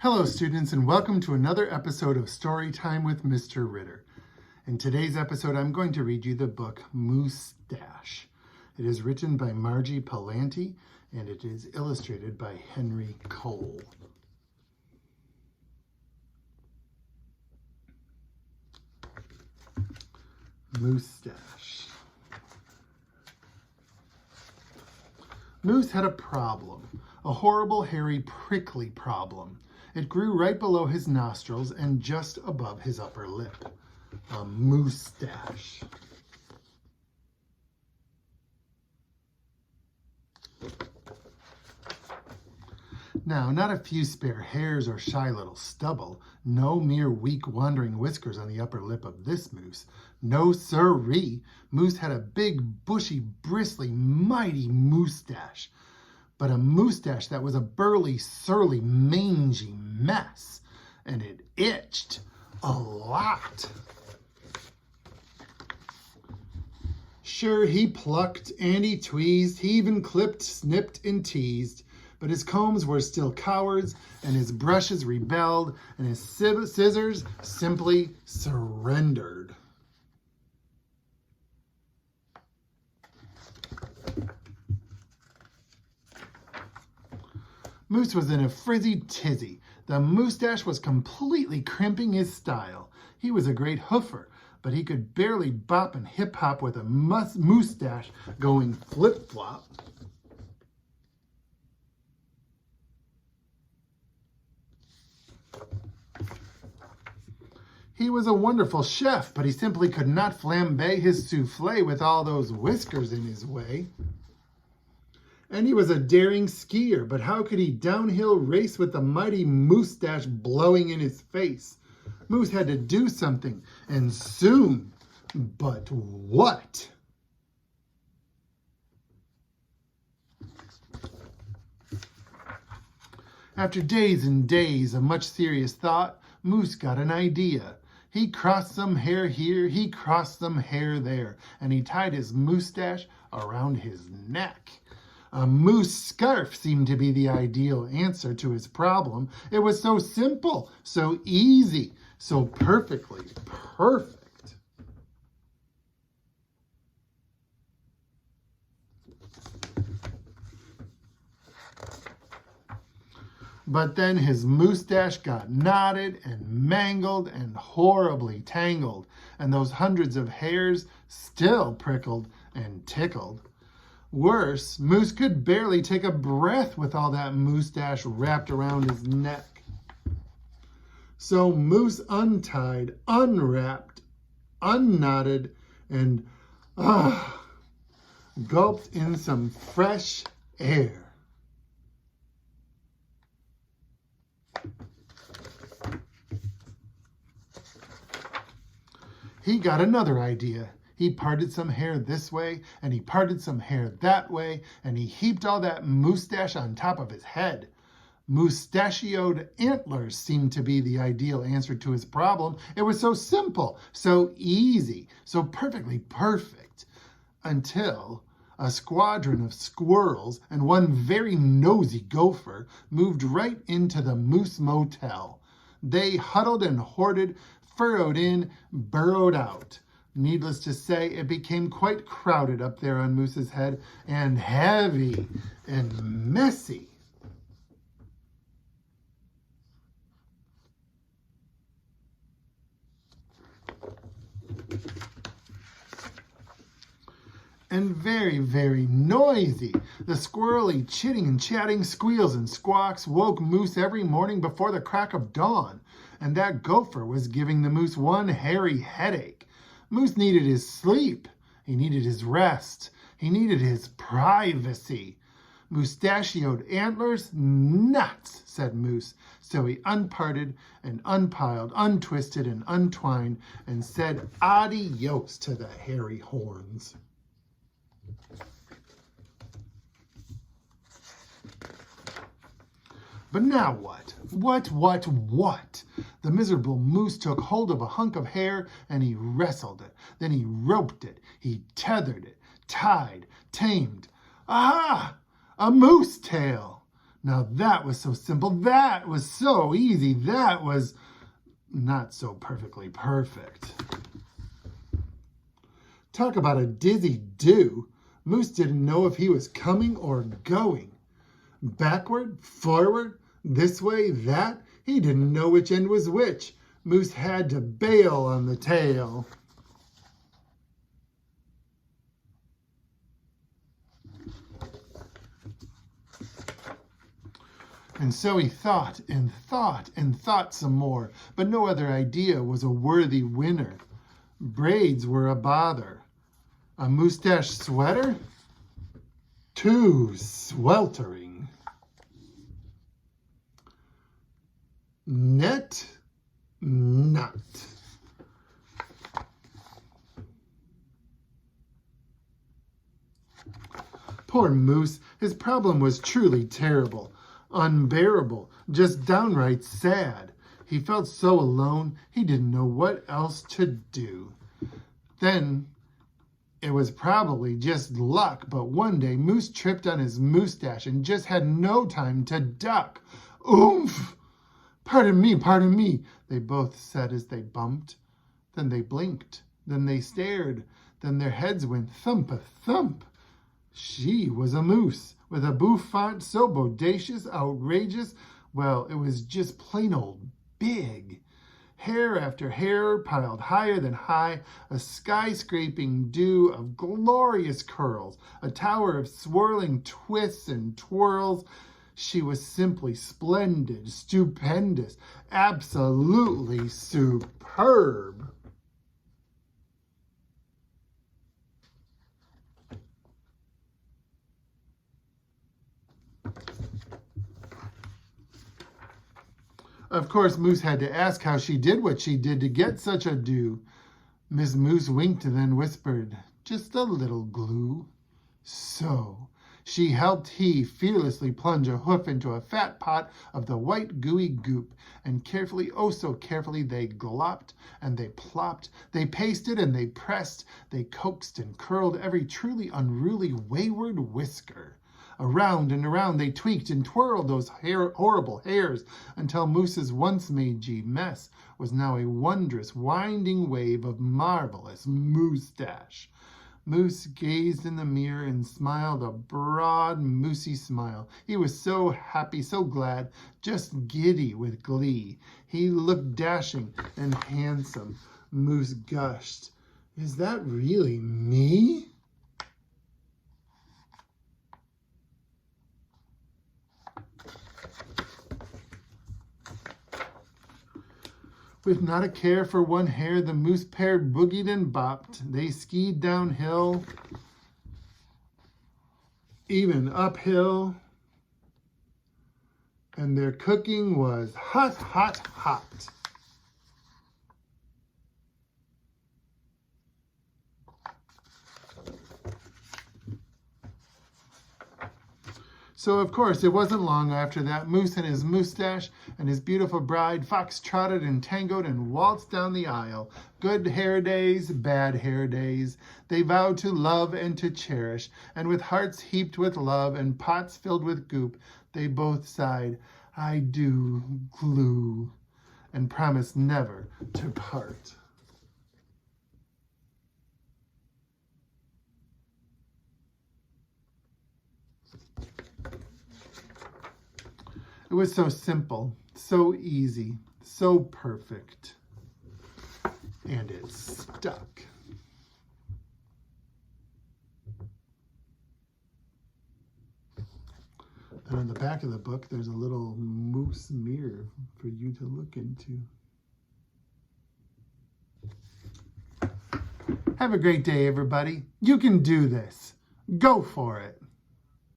Hello students, and welcome to another episode of Story Time with Mr. Ritter. In today's episode, I'm going to read you the book Moosetache. It is written by Margie Palatini, and it is illustrated by Henry Cole. Moosetache. Moose had a problem, a horrible, hairy, prickly problem. It grew right below his nostrils and just above his upper lip. A moustache. Now, not a few spare hairs or shy little stubble. No mere weak wandering whiskers on the upper lip of this moose. No sirree. Moose had a big, bushy, bristly, mighty moustache. But a moustache that was a burly, surly, mangy mess. And it itched a lot. Sure, he plucked and he tweezed. He even clipped, snipped, and teased. But his combs were still cowards, and his brushes rebelled, and his scissors simply surrendered. Moose was in a frizzy tizzy. The moustache was completely crimping his style. He was a great hoofer, but he could barely bop and hip-hop with a moustache going flip-flop. He was a wonderful chef, but he simply could not flambe his souffle with all those whiskers in his way. And he was a daring skier, but how could he downhill race with the mighty moustache blowing in his face? Moose had to do something, and soon. But what? After days and days of much serious thought, Moose got an idea. He crossed some hair here, he crossed some hair there, and he tied his moustache around his neck. A moose scarf seemed to be the ideal answer to his problem. It was so simple, so easy, so perfectly perfect. But then his moustache got knotted and mangled and horribly tangled, and those hundreds of hairs still prickled and tickled. Worse, Moose could barely take a breath with all that moustache wrapped around his neck. So Moose untied, unwrapped, unknotted, and gulped in some fresh air. He got another idea. He parted some hair this way, and he parted some hair that way, and he heaped all that moustache on top of his head. Moustachioed antlers seemed to be the ideal answer to his problem. It was so simple, so easy, so perfectly perfect, until a squadron of squirrels and one very nosy gopher moved right into the Moose Motel. They huddled and hoarded, furrowed in, burrowed out. Needless to say, it became quite crowded up there on Moose's head, and heavy and messy. And very, very noisy. The squirrely chitting and chatting squeals and squawks woke Moose every morning before the crack of dawn, and that gopher was giving the moose one hairy headache. Moose needed his sleep. He needed his rest. He needed his privacy. Moustachioed antlers? Nuts, said Moose. So he unparted and unpiled, untwisted and untwined, and said adios to the hairy horns. But now what? What? The miserable moose took hold of a hunk of hair and he wrestled it. Then he roped it. He tethered it, tied, tamed. Aha! A moose tail! Now that was so simple. That was so easy. That was not so perfectly perfect. Talk about a dizzy do. Moose didn't know if he was coming or going. Backward, forward, this way, that. He didn't know which end was which. Moose had to bail on the tail. And so he thought and thought and thought some more, but no other idea was a worthy winner. Braids were a bother. A Moosetache sweater? Too sweltering. Net? Not. Poor Moose, his problem was truly terrible, unbearable, just downright sad. He felt so alone, he didn't know what else to do. Then, it was probably just luck, but one day Moose tripped on his Moosetache and just had no time to duck. Oomph! Pardon me, they both said as they bumped. Then they blinked, then they stared, then their heads went thump-a-thump. She was a moose, with a bouffant so bodacious, outrageous, well, it was just plain old big. Hair after hair piled higher than high, a skyscraping dew of glorious curls, a tower of swirling twists and twirls. She was simply splendid, stupendous, absolutely superb. Of course, Moose had to ask how she did what she did to get such a do. Miss Moose winked and then whispered, just a little glue. So, she helped he fearlessly plunge a hoof into a fat pot of the white gooey goop, and carefully, oh so carefully, they glopped and they plopped, they pasted and they pressed, they coaxed and curled every truly unruly wayward whisker. Around and around they tweaked and twirled those horrible hairs until Moose's once mangy mess was now a wondrous winding wave of marvelous Moosetache. Moose gazed in the mirror and smiled a broad, moosey smile. He was so happy, so glad, just giddy with glee. He looked dashing and handsome. Moose gushed, "Is that really me?" With not a care for one hair, the moose pair boogied and bopped. They skied downhill, even uphill, and their cooking was hot, hot, hot. So, of course, it wasn't long after that Moose and his Moosetache and his beautiful bride fox-trotted and tangoed and waltzed down the aisle. Good hair days, bad hair days. They vowed to love and to cherish, and with hearts heaped with love and pots filled with goop, they both sighed, "I do glue," and promised never to part. It was so simple, so easy, so perfect, and it stuck. And on the back of the book, there's a little moose mirror for you to look into. Have a great day, everybody. You can do this. Go for it.